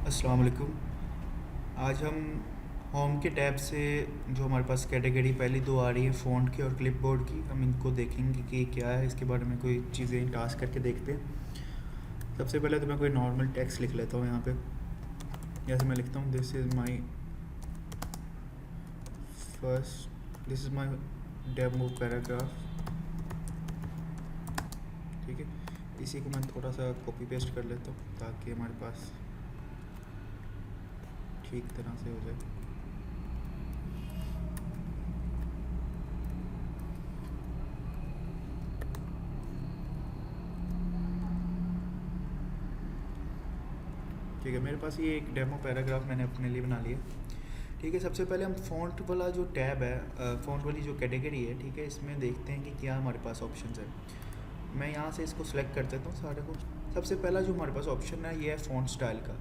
अस्सलाम वालेकुम। आज हम होम के टैब से जो हमारे पास कैटेगरी पहली दो आ रही है फ़ॉन्ट की और क्लिपबोर्ड की, हम इनको देखेंगे कि क्या है, इसके बारे में कोई चीज़ें टास्क करके देखते हैं। सबसे पहले तो मैं कोई नॉर्मल टेक्स्ट लिख लेता हूँ यहाँ पे। जैसे मैं लिखता हूँ this is my demo paragraph. ठीक है, इसी को मैं थोड़ा सा कॉपी पेस्ट कर लेता हूँ ताकि हमारे पास ठीक तरह से हो जाए। ठीक है, मेरे पास ये एक डेमो पैराग्राफ मैंने अपने लिए बना लिया। ठीक है, सबसे पहले हम फ़ॉन्ट वाला जो टैब है, फ़ॉन्ट वाली जो कैटेगरी है, ठीक है, इसमें देखते हैं कि क्या हमारे पास ऑप्शंस है। मैं यहाँ से इसको सेलेक्ट कर देता हूँ सारे को। सबसे पहला जो हमारे पास ऑप्शन है ये है फ़ॉन्ट स्टाइल का।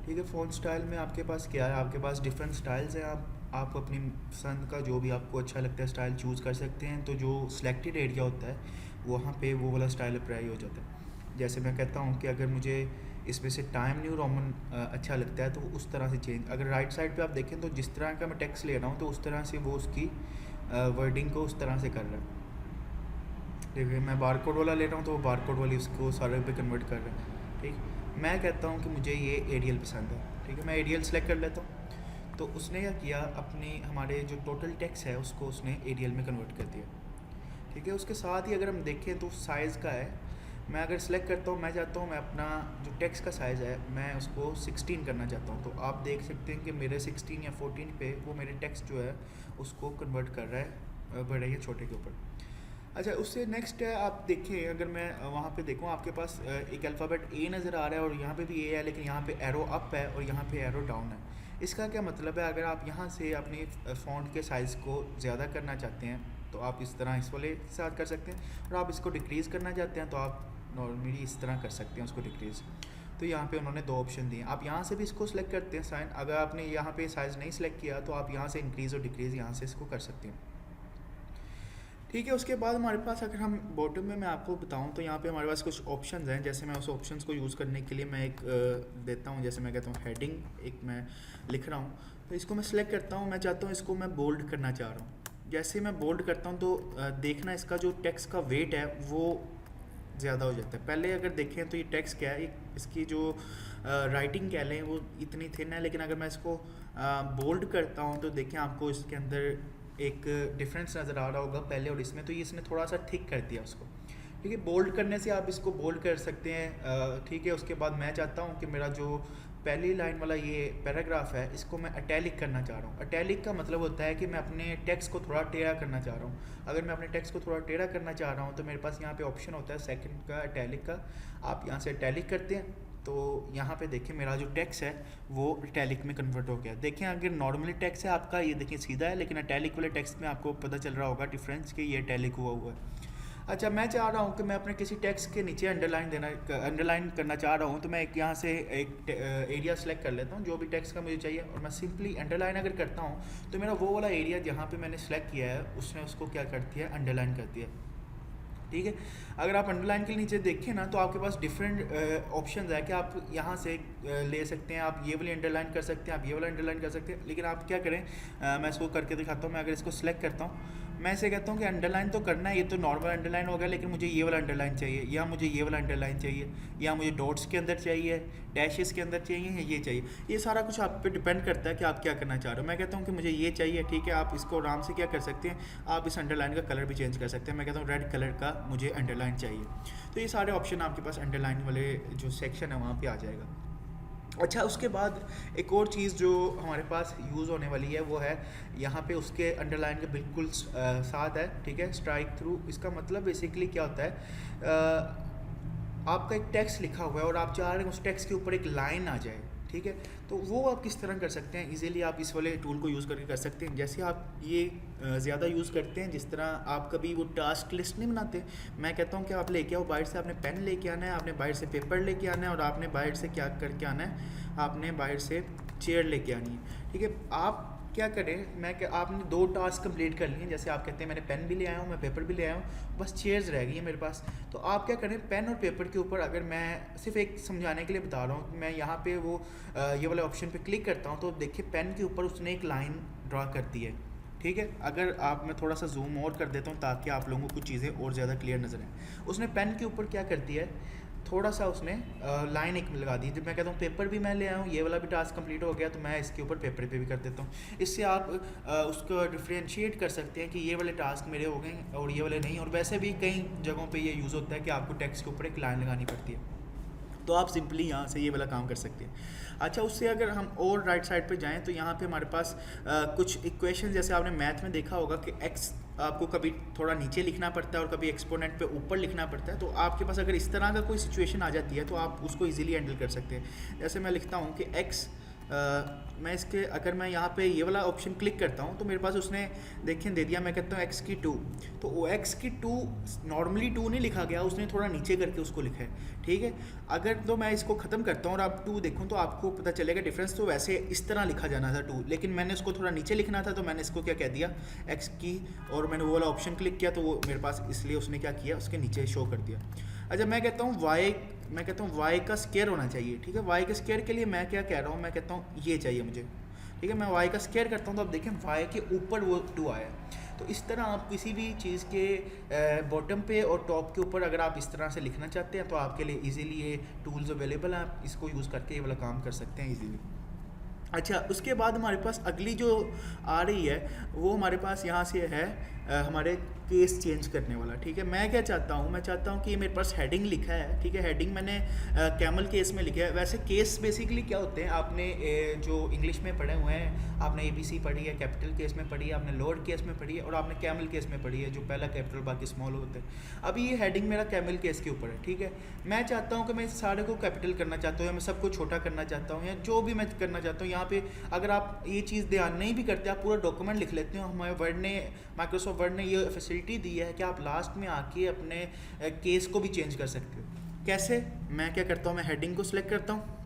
ठीक है, फ़ॉन्ट स्टाइल में आपके पास क्या है, आपके पास डिफरेंट स्टाइल्स हैं। आप अपनी पसंद का जो भी आपको अच्छा लगता है स्टाइल चूज़ कर सकते हैं। तो जो सिलेक्टेड एरिया होता है वहाँ पे वो वाला स्टाइल अप्लाई हो जाता है। जैसे मैं कहता हूँ कि अगर मुझे इसमें से टाइम न्यू रोमन अच्छा लगता है तो उस तरह से चेंज, अगर राइट साइड पे आप देखें तो जिस तरह का मैं टेक्स्ट ले रहा हूँ तो उस तरह से वो उसकी वर्डिंग को उस तरह से कर रहा है। देखिए, मैं बारकोड वाला ले रहा हूँ तो वो बारकोड वाली उसको सारे पे कन्वर्ट कर रहा है। ठीक, मैं कहता हूँ कि मुझे ये एरियल पसंद है। ठीक है, मैं एरियल सेलेक्ट कर लेता हूँ। तो उसने क्या किया, अपने हमारे जो टोटल टेक्स्ट है उसको उसने एरियल में कन्वर्ट कर दिया। ठीक है, उसके साथ ही अगर हम देखें तो साइज़ का है, मैं अगर सेलेक्ट करता हूँ, मैं चाहता हूँ मैं अपना जो टेक्स्ट का साइज़ है मैं उसको 16 करना चाहता हूँ। तो आप देख सकते हैं कि मेरे 16 या 14 पे वो मेरे टेक्स्ट जो है उसको कन्वर्ट कर रहा है बड़े या छोटे के ऊपर। अच्छा, उससे नेक्स्ट है, आप देखें अगर मैं वहाँ पे देखूँ आपके पास एक अल्फ़ाबेट ए नज़र आ रहा है और यहाँ पे भी ए है, लेकिन यहाँ पे एरो अप है और यहाँ पे एरो डाउन है। इसका क्या मतलब है, अगर आप यहाँ से अपनी फ़ॉन्ट के साइज़ को ज़्यादा करना चाहते हैं तो आप इस तरह इस वाले के साथ कर सकते हैं, और आप इसको डिक्रीज़ करना चाहते हैं तो आप नॉर्मली इस तरह कर सकते हैं उसको डिक्रीज़। तो यहाँ पे उन्होंने दो ऑप्शन दिए, आप यहाँ से भी इसको सिलेक्ट करते हैं साइन। अगर आपने यहाँ पे साइज़ नहीं सिलेक्ट किया तो आप यहाँ से इंक्रीज़ और डिक्रीज़ यहाँ से इसको कर सकते हैं। ठीक है, उसके बाद हमारे पास अगर हम बॉटम में मैं आपको बताऊं तो यहाँ पे हमारे पास कुछ ऑप्शंस हैं। जैसे मैं उस ऑप्शंस को यूज़ करने के लिए मैं एक देता हूँ, जैसे मैं कहता हूँ हेडिंग, एक मैं लिख रहा हूँ तो इसको मैं सिलेक्ट करता हूँ। मैं चाहता हूँ इसको मैं बोल्ड करना चाह रहा हूँ। जैसे मैं बोल्ड करता हूँ तो देखना इसका जो टेक्स्ट का वेट है वो ज़्यादा हो जाता है। पहले अगर देखें तो ये टेक्स्ट क्या है, इसकी जो राइटिंग कह लें वो इतनी थिन है, लेकिन अगर मैं इसको बोल्ड करता हूँ तो देखें आपको इसके अंदर एक डिफरेंस नज़र आ रहा होगा पहले और इसमें। तो ये इसने थोड़ा सा थिक कर दिया उसको। ठीक है, बोल्ड करने से आप इसको बोल्ड कर सकते हैं। ठीक है, उसके बाद मैं चाहता हूँ कि मेरा जो पहली लाइन वाला ये पैराग्राफ है इसको मैं अटैलिक करना चाह रहा हूँ। अटैलिक का मतलब होता है कि मैं अपने टेक्स्ट को थोड़ा टेढ़ा करना चाह रहा हूँ। अगर मैं अपने टेक्स्ट को थोड़ा टेढ़ा करना चाह रहा हूँ तो मेरे पास यहाँ पे ऑप्शन होता है सेकंड का, अटैलिक का। आप यहाँ से अटैलिक करते हैं तो यहाँ पे देखें मेरा जो टेक्स्ट है वो अटैलिक में कन्वर्ट हो गया। देखें, अगर नॉर्मली टेक्स्ट है आपका ये देखिए सीधा है, लेकिन अटैलिक वाले टेक्स्ट में आपको पता चल रहा होगा डिफरेंस कि ये अटैलिक हुआ हुआ है। अच्छा, मैं चाह रहा हूँ कि मैं अपने किसी टेक्स्ट के नीचे अंडरलाइन करना चाह रहा हूँ तो मैं एक यहाँ से एक एरिया सेलेक्ट कर लेता हूँ जो भी टेक्स्ट का मुझे चाहिए, और मैं सिंपली अंडरलाइन अगर करता हूँ तो मेरा वो वाला एरिया जहाँ पे मैंने सेलेक्ट किया है उसने उसको क्या कर दिया, अंडरलाइन कर दिया। ठीक है, अगर आप अंडरलाइन के नीचे देखें ना तो आपके पास डिफरेंट ऑप्शंस है कि आप यहाँ से ले सकते हैं, आप ये वाली अंडरलाइन कर सकते हैं, आप ये वाला अंडरलाइन कर सकते हैं। लेकिन आप क्या करें, मैं इसको करके दिखाता हूँ। मैं अगर इसको सिलेक्ट करता हूँ, मैं इसे कहता हूँ कि अंडरलाइन तो करना है, ये तो नॉर्मल अंडरलाइन हो गया, लेकिन मुझे ये वाला अंडरलाइन चाहिए, या मुझे ये वाला अंडरलाइन चाहिए, या मुझे डॉट्स के अंदर चाहिए, डैशेस के अंदर चाहिए, या ये चाहिए। ये सारा कुछ आप पे डिपेंड करता है कि आप क्या करना चाह रहे हो। मैं कहता हूँ कि मुझे ये चाहिए। ठीक है, आप इसको आराम से क्या कर सकते हैं, आप इस अंडरलाइन का कलर भी चेंज कर सकते हैं। मैं कहता हूँ रेड कलर का मुझे अंडरलाइन चाहिए। तो ये सारे ऑप्शन आपके पास अंडरलाइन वाले जो सेक्शन है वहाँ पे आ जाएगा। अच्छा, उसके बाद एक और चीज़ जो हमारे पास यूज़ होने वाली है वो है यहाँ पे उसके अंडरलाइन के बिल्कुल साथ है। ठीक है, स्ट्राइक थ्रू, इसका मतलब बेसिकली क्या होता है, आपका एक टेक्स्ट लिखा हुआ है और आप चाह रहे हैं उस टेक्स्ट के ऊपर एक लाइन आ जाए। ठीक है, तो वो आप किस तरह कर सकते हैं, इजीली आप इस वाले टूल को यूज़ करके कर सकते हैं। जैसे आप ये ज़्यादा यूज़ करते हैं, जिस तरह आप कभी वो टास्क लिस्ट नहीं बनाते, मैं कहता हूँ कि आप लेके आओ बाहर से, आपने पेन लेके आना है, आपने बाहर से पेपर लेके आना है, और आपने बाहर से क्या करके आना है, आपने बाहर से चेयर लेके आनी है। ठीक है, आप क्या करें, आपने 2 टास्क कंप्लीट कर लिए, जैसे आप कहते हैं मैंने पेन भी ले आया हूँ, मैं पेपर भी ले आया हूँ, बस चेयर्स रह गई है मेरे पास। तो आप क्या करें, पेन और पेपर के ऊपर, अगर मैं सिर्फ एक समझाने के लिए बता रहा हूँ, मैं यहाँ पे वो ये वाले ऑप्शन पे क्लिक करता हूँ तो देखिए पेन के ऊपर उसने एक लाइन ड्रा कर दी है। ठीक है, अगर आप, मैं थोड़ा सा जूम और कर देता हूँ ताकि आप लोगों को कुछ चीज़ें और ज़्यादा क्लियर नजर आए। उसने पेन के ऊपर क्या कर दिया है, थोड़ा सा उसने लाइन एक लगा दी। जब मैं कहता हूँ पेपर भी मैं ले आया हूँ, ये वाला भी टास्क कंप्लीट हो गया, तो मैं इसके ऊपर पेपर पे भी कर देता हूँ। इससे आप उसको डिफ्रेंशिएट कर सकते हैं कि ये वाले टास्क मेरे हो गए और ये वाले नहीं। और वैसे भी कई जगहों पे ये यूज़ होता है कि आपको टेक्स्ट के ऊपर एक लाइन लगानी पड़ती है, तो आप सिंपली यहाँ से ये वाला काम कर सकते हैं। अच्छा, उससे अगर हम और राइट साइड पे जाएं तो यहाँ पे हमारे पास कुछ इक्वेशन, जैसे आपने मैथ में देखा होगा कि एक्स आपको कभी थोड़ा नीचे लिखना पड़ता है और कभी एक्सपोनेंट पे ऊपर लिखना पड़ता है। तो आपके पास अगर इस तरह का कोई सिचुएशन आ जाती है तो आप उसको इजीली हैंडल कर सकते हैं। जैसे मैं लिखता हूँ कि एक्स, मैं इसके, अगर मैं यहाँ पे ये वाला ऑप्शन क्लिक करता हूँ तो मेरे पास उसने देखें दे दिया, मैं कहता हूँ एक्स की 2, तो वो एक्स की 2 नॉर्मली 2 नहीं लिखा गया, उसने थोड़ा नीचे करके उसको लिखा है। ठीक है, अगर तो मैं इसको ख़त्म करता हूँ और आप 2 देखूँ तो आपको पता चलेगा डिफरेंस। तो वैसे इस तरह लिखा जाना था 2, लेकिन मैंने उसको थोड़ा नीचे लिखना था, तो मैंने इसको क्या कह दिया एक्स की, और मैंने वो वाला ऑप्शन क्लिक किया तो वो मेरे पास, इसलिए उसने क्या किया, उसके नीचे शो कर दिया। अच्छा, मैं कहता हूँ वाई का स्क्वायर होना चाहिए। ठीक है, वाई के स्क्वायर के लिए मैं क्या कह रहा हूँ, मैं कहता हूँ ये चाहिए मुझे। ठीक है, मैं वाई का स्क्वायर करता हूँ तो अब देखें वाई के ऊपर वो 2 आया। तो इस तरह आप किसी भी चीज़ के बॉटम पे और टॉप के ऊपर अगर आप इस तरह से लिखना चाहते हैं तो आपके लिए इजीली ये टूल्स अवेलेबल हैं, आप इसको यूज़ करके ये वाला काम कर सकते हैं इजीली। अच्छा, उसके बाद हमारे पास अगली जो आ रही है वो हमारे पास यहाँ से है हमारे केस चेंज करने वाला। ठीक है, मैं क्या चाहता हूँ, मैं चाहता हूँ कि ये मेरे पास हेडिंग लिखा है। ठीक है, हेडिंग मैंने कैमल केस में लिखा है। वैसे केस बेसिकली क्या होते हैं, आपने जो इंग्लिश में पढ़े हुए हैं, आपने ABC पढ़ी है, कैपिटल केस में पढ़ी है, आपने लोअर केस में पढ़ी है, और आपने कैमल केस में पढ़ी है जो पहला कैपिटल बाकी स्मॉल होते हैं। अभी ये हेडिंग मेरा कैमल केस के ऊपर है। ठीक है, मैं चाहता हूँ कि मैं इस सारे को कैपिटल करना चाहता हूँ, या मैं सबको छोटा करना चाहता हूँ, या जो भी मैं करना चाहता हूँ। यहाँ पे अगर आप ये चीज़ ध्यान नहीं भी करते, आप पूरा डॉक्यूमेंट लिख लेते हो, हमारे माइक्रोसॉफ्ट वर्ड ने ये फैसिलिटी दी है कि आप लास्ट में आके अपने केस को भी चेंज कर सकते हो। कैसे, मैं क्या करता हूँ, मैं हेडिंग को सिलेक्ट करता हूँ।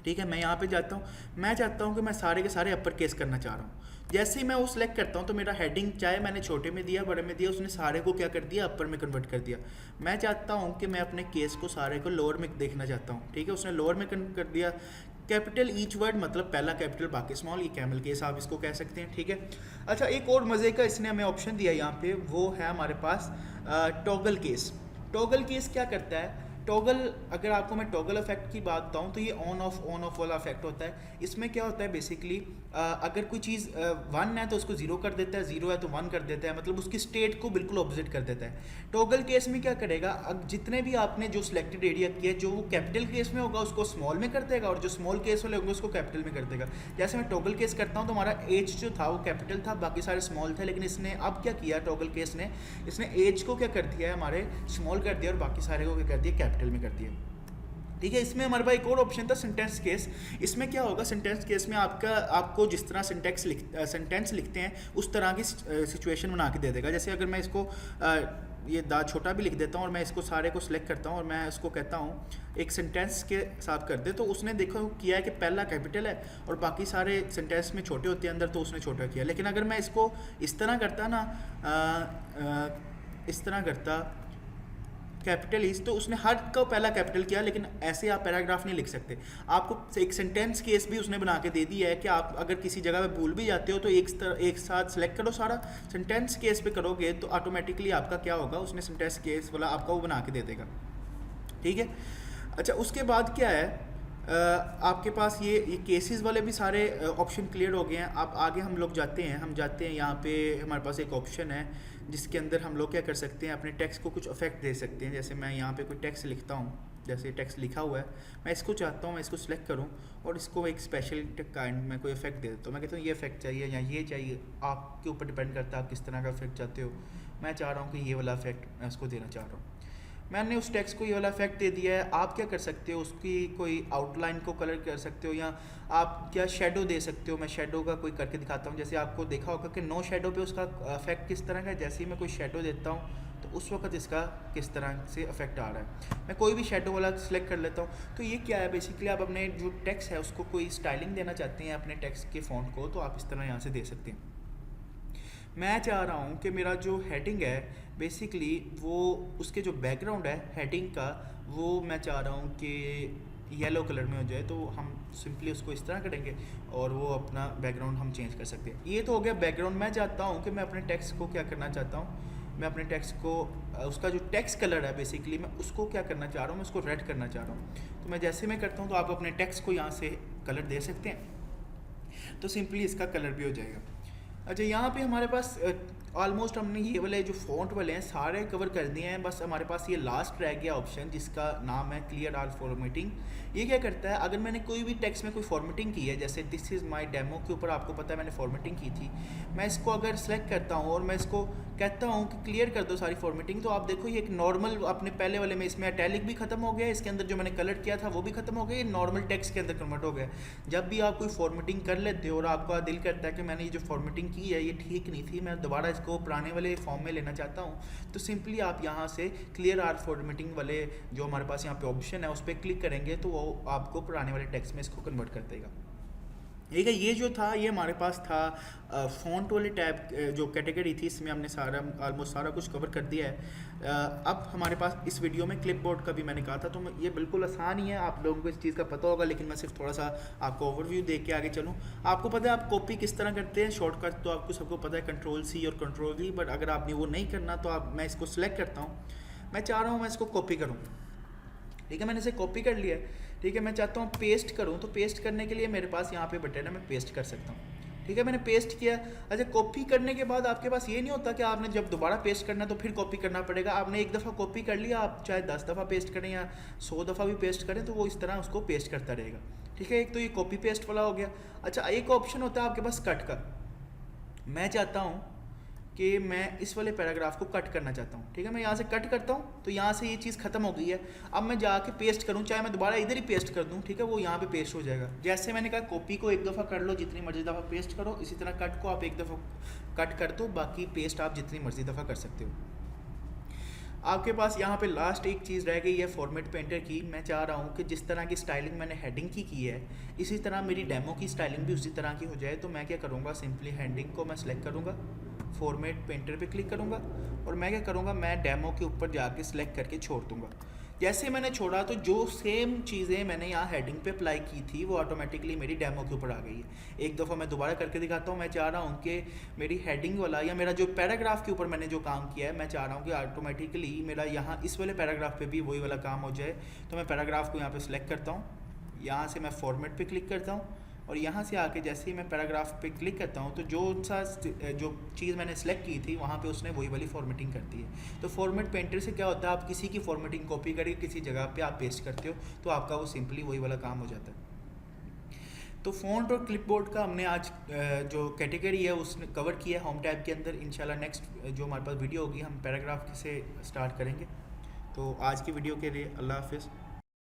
ठीक है, मैं यहाँ पे जाता हूँ, मैं चाहता हूँ कि मैं सारे के सारे अपर केस करना चाह रहा हूँ। जैसे ही मैं वो सिलेक्ट करता हूँ तो मेरा हेडिंग चाहे मैंने छोटे में दिया बड़े में दिया, उसने सारे को क्या कर दिया, अपर में कन्वर्ट कर दिया। मैं चाहता हूँ कि मैं अपने केस को सारे को लोअर में देखना चाहता हूँ। ठीक है, उसने लोअर में कर दिया। कैपिटल ईच वर्ड मतलब पहला कैपिटल बाकी स्मॉल, ये कैमल केस आप इसको कह सकते हैं। ठीक है, अच्छा, एक और मज़े का इसने हमें ऑप्शन दिया यहाँ पे, वो है हमारे पास टॉगल केस। टॉगल केस क्या करता है, टॉगल, अगर आपको मैं टॉगल इफेक्ट की बात बताऊँ तो ये ऑन ऑफ वाला इफेक्ट होता है। इसमें क्या होता है बेसिकली, अगर कोई चीज़ 1 है तो उसको 0 कर देता है, 0 है तो 1 कर देता है, मतलब उसकी स्टेट को बिल्कुल ऑपोजिट कर देता है। टॉगल केस में क्या करेगा, अब जितने भी आपने जो सिलेक्टेड एरिया किया, जो वो कैपिटल केस में होगा उसको स्मॉल में कर देगा, और जो स्मॉल केस वाले होंगे उसको कैपिटल में कर देगा। जैसे मैं टॉगल केस करता हूँ तो हमारा एज जो था वो कैपिटल था, बाकी सारे स्मॉल थे, लेकिन इसने अब क्या किया, टॉगल केस ने, इसने एज को क्या कर दिया है, हमारे स्मॉल कर दिया, और बाकी सारे को क्या कर दिया, कैपिटल में कर दिया। ठीक है, इसमें हमारे पास एक और ऑप्शन था सिंटेंस केस। इसमें क्या होगा, सिंटेंस केस में आपको जिस तरह सेंटेंस लिखते हैं उस तरह की सिचुएशन बना के दे देगा। जैसे अगर मैं इसको ये दा छोटा भी लिख देता हूँ और मैं इसको सारे को सिलेक्ट करता हूँ और मैं इसको कहता हूँ एक सेंटेंस के साथ कर दे, तो उसने देखो किया है कि पहला कैपिटल है और बाकी सारे सेंटेंस में छोटे होते हैं अंदर, तो उसने छोटा किया। लेकिन अगर मैं इसको इस तरह करता ना, इस तरह करता कैपिटल इज, तो उसने हर को पहला कैपिटल किया, लेकिन ऐसे आप पैराग्राफ नहीं लिख सकते। आपको एक सेंटेंस केस भी उसने बना के दे दिया है कि आप अगर किसी जगह पे भूल भी जाते हो तो एक साथ सेलेक्ट करो सारा, सेंटेंस केस पे करोगे तो ऑटोमेटिकली आपका क्या होगा, उसने सेंटेंस केस वाला आपका वो बना के दे देगा। ठीक है, अच्छा, उसके बाद क्या है, आपके पास ये केसेस वाले भी सारे ऑप्शन क्लियर हो गए हैं। आप आगे हम लोग जाते हैं यहाँ पे हमारे पास एक ऑप्शन है जिसके अंदर हम लोग क्या कर सकते हैं, अपने टेक्स्ट को कुछ इफेक्ट दे सकते हैं। जैसे मैं यहाँ पे कोई टेक्स्ट लिखता हूँ, जैसे टेक्स्ट लिखा हुआ है, मैं इसको चाहता हूँ मैं इसको सिलेक्ट करूँ और इसको एक स्पेशल काइंड में कोई इफेक्ट दे देता हूँ। मैं कहता हूँ ये इफेक्ट चाहिए या ये चाहिए, आपके ऊपर डिपेंड करता है आप किस तरह का इफेक्ट चाहते हो। मैं चाह रहा हूँ कि ये वाला इफेक्ट मैं उसको देना चाह रहा हूँ। मैंने उस टेक्स्ट को ये वाला इफेक्ट दे दिया है। आप क्या कर सकते हो, उसकी कोई आउटलाइन को कलर कर सकते हो, या आप क्या शेडो दे सकते हो। मैं शेडो का कोई करके दिखाता हूँ। जैसे आपको देखा होगा कि नो शेडो पे उसका इफेक्ट किस तरह का है। जैसे ही मैं कोई शेडो देता हूँ तो तो उस वक्त इसका किस तरह से अफेक्ट आ रहा है। मैं कोई भी शेडो वाला सिलेक्ट कर लेता हूँ। तो ये क्या है, बेसिकली आप अपने जो टेक्स्ट है उसको कोई स्टाइलिंग देना चाहते हैं अपने टेक्स्ट के फ़ॉन्ट को, तो आप इस तरह यहाँ से दे सकते हैं। मैं चाह रहा हूँ कि मेरा जो हेडिंग है बेसिकली वो उसके जो बैकग्राउंड है हेडिंग का, वो मैं चाह रहा हूँ कि येलो कलर में हो जाए। तो हम सिंपली उसको इस तरह करेंगे और वो अपना बैकग्राउंड हम चेंज कर सकते हैं। ये तो हो गया बैकग्राउंड। मैं चाहता हूँ कि मैं अपने टेक्स्ट को क्या करना चाहता हूँ, मैं अपने टेक्स्ट को उसका जो टेक्स्ट कलर है बेसिकली मैं उसको क्या करना चाह रहा हूँ, मैं उसको रेड करना चाह रहा हूँ। तो मैं जैसे मैं करता हूँ तो आप अपने टेक्स्ट को यहाँ से कलर दे सकते हैं, तो सिंपली इसका कलर भी हो जाएगा। अच्छा, यहाँ पे हमारे पास ऑलमोस्ट हमने ये वाले जो फ़ॉन्ट वाले हैं सारे कवर कर दिए हैं। बस हमारे पास ये लास्ट रह गया ऑप्शन जिसका नाम है क्लियर ऑल फॉर्मेटिंग। ये क्या करता है, अगर मैंने कोई भी टेक्स्ट में कोई फॉर्मेटिंग की है, जैसे दिस इज़ माय डेमो के ऊपर आपको पता है मैंने फॉर्मेटिंग की थी, मैं इसको अगर सेलेक्ट करता हूँ और मैं इसको कहता हूँ कि क्लियर कर दो सारी फॉर्मेटिंग, तो आप देखो ये एक नॉर्मल अपने पहले वाले में इसमें अटैलिक भी खत्म हो गया, इसके अंदर जो मैंने कलर किया था वो भी खत्म हो गया, ये नॉर्मल टेक्स्ट के अंदर कन्वर्ट हो गया। जब भी आप कोई फॉर्मेटिंग कर लेते हो और आपका दिल करता है कि मैंने ये जो फॉर्मेटिंग की है ये ठीक नहीं थी, मैं दोबारा इसको पुराने वाले फॉर्म में लेना चाहता हूँ, तो सिंपली आप यहाँ से क्लियर आर फॉर्मेटिंग वाले जो हमारे पास यहाँ पे ऑप्शन है उस पर क्लिक करेंगे तो वो आपको पुराने वाले टेक्स्ट में इसको कन्वर्ट कर देगा। ठीक है, ये जो था ये हमारे पास था फ़ॉन्ट वाले टैब जो कैटेगरी थी, इसमें हमने सारा ऑलमोस्ट सारा कुछ कवर कर दिया है। अब हमारे पास इस वीडियो में क्लिपबोर्ड का भी मैंने कहा था, तो ये बिल्कुल आसान ही है, आप लोगों को इस चीज़ का पता होगा, लेकिन मैं सिर्फ थोड़ा सा आपको ओवरव्यू दे के आगे चलूँ। आपको पता है आप कॉपी किस तरह करते हैं, शॉर्टकट तो आपको सबको पता है Ctrl+C और Ctrl+V, बट अगर आपने वो नहीं करना तो मैं इसको सिलेक्ट करता हूँ, मैं चाह रहा हूँ मैं इसको कॉपी करूँ। ठीक है, मैंने इसे कॉपी कर लिया है। ठीक है, मैं चाहता हूँ पेस्ट करूँ, तो पेस्ट करने के लिए मेरे पास यहाँ पे बटन है, मैं पेस्ट कर सकता हूँ। ठीक है, मैंने पेस्ट किया। अच्छा, कॉपी करने के बाद आपके पास ये नहीं होता कि आपने जब दोबारा पेस्ट करना है तो फिर कॉपी करना पड़ेगा। आपने एक दफ़ा कॉपी कर लिया, आप चाहे 10 दफ़ा पेस्ट करें या 100 दफ़ा भी पेस्ट करें तो वो इस तरह उसको पेस्ट करता रहेगा। ठीक है, एक तो ये कॉपी पेस्ट वाला हो गया। अच्छा, एक ऑप्शन होता है आपके पास कट का। मैं चाहता हूँ कि मैं इस वाले पैराग्राफ को कट करना चाहता हूँ। ठीक है, मैं यहाँ से कट करता हूँ तो यहाँ से ये चीज़ खत्म हो गई है। अब मैं जाके पेस्ट करूँ, चाहे मैं दोबारा इधर ही पेस्ट कर दूँ, ठीक है, वो यहाँ पे पेस्ट हो जाएगा। जैसे मैंने कहा कॉपी को एक दफ़ा कर लो, जितनी मर्जी दफ़ा पेस्ट करो, इसी तरह कट को आप एक दफ़ा कट कर दो, बाकी पेस्ट आप जितनी मर्जी दफ़ा कर सकते हो। आपके पास यहाँ पे लास्ट एक चीज़ रह गई है फॉर्मेट पेंटर की। मैं चाह रहा हूँ कि जिस तरह की स्टाइलिंग मैंने हेडिंग की है इसी तरह मेरी डेमो की स्टाइलिंग भी उसी तरह की हो जाए। तो मैं क्या करूँगा, सिंपली हेडिंग को मैं सेलेक्ट करूँगा, फॉर्मेट पेंटर पे क्लिक करूँगा और मैं क्या करूँगा, मैं डेमो के ऊपर जाके सिलेक्ट करके छोड़ दूँगा। जैसे मैंने छोड़ा तो जो सेम चीज़ें मैंने यहाँ हेडिंग पे अप्लाई की थी वो ऑटोमेटिकली मेरी डेमो के ऊपर आ गई है। एक दफ़ा मैं दोबारा करके दिखाता हूँ। मैं चाह रहा हूँ कि मेरी हेडिंग वाला या मेरा जो पैराग्राफ के ऊपर मैंने जो काम किया है, मैं चाह रहा हूँ कि ऑटोमेटिकली मेरा यहाँ इस वाले पैराग्राफ पे भी वही वाला काम हो जाए। तो मैं पैराग्राफ को यहाँ पे सिलेक्ट करता हूँ, यहाँ से मैं फॉर्मेट पे क्लिक करता हूँ और यहाँ से आके जैसे ही मैं पैराग्राफ पे क्लिक करता हूँ तो जो चीज़ मैंने सेलेक्ट की थी वहाँ पे उसने वही वाली फॉर्मेटिंग कर दी है। तो फॉर्मेट पेंटर से क्या होता है, आप किसी की फॉर्मेटिंग कॉपी करके किसी जगह पे आप पेस्ट करते हो तो आपका वो सिंपली वही वाला काम हो जाता है। तो फ़ॉन्ट और क्लिपबोर्ड का हमने आज जो कैटेगरी है उसने कवर किया है होम टैब के अंदर। इंशाल्लाह नेक्स्ट जो हमारे पास वीडियो होगी हम पैराग्राफ से स्टार्ट करेंगे। तो आज की वीडियो के लिए अल्लाह हाफिज़।